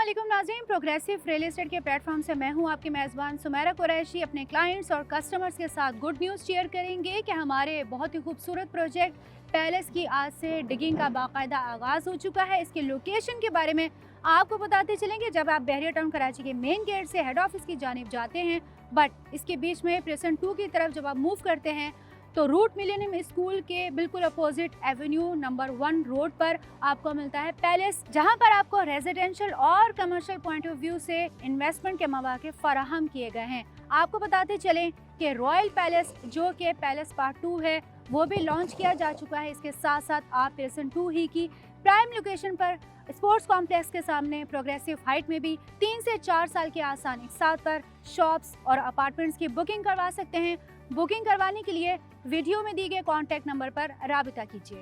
अस्सलामुअलैकुम नाज़रीन, progressive real estate के प्लेटफॉर्म से मैं हूं आपकी मेज़बान सुमेरा कुरैशी। अपने क्लाइंट्स और कस्टमर्स के साथ गुड न्यूज़ शेयर करेंगे कि हमारे बहुत ही खूबसूरत प्रोजेक्ट पैलेस की आज से डिगिंग का बाकायदा आगाज़ हो चुका है। इसके लोकेशन के बारे में आपको बताते चलेंगे। जब आप बहरिया टाउन कराची के मेन गेट से हेड ऑफिस की जानिब जाते हैं, बट इसके बीच में प्रेजेंट 2 की तरफ जब आप मूव करते हैं तो रूट मिलेनियम स्कूल के बिल्कुल अपोजिट एवेन्यू नंबर 1 रोड पर आपको मिलता है पैलेस, जहां पर आपको रेजिडेंशियल और कमर्शियल पॉइंट ऑफ व्यू से इन्वेस्टमेंट के मौके फराहम किए गए हैं। आपको बताते चलें कि रॉयल पैलेस जो कि पैलेस पार्ट 2 है वो भी लॉन्च किया जा चुका है। इसके साथ साथ आप प्रेजेंट 2 ही की प्राइम लोकेशन पर स्पोर्ट्स कॉम्प्लेक्स के सामने प्रोग्रेसिव हाइट में भी 3 से 4 साल के आसान इकसात पर शॉप्स और अपार्टमेंट्स की बुकिंग करवा सकते हैं। बुकिंग करवाने के लिए वीडियो में दी गए कॉन्टैक्ट नंबर पर राबिता कीजिए।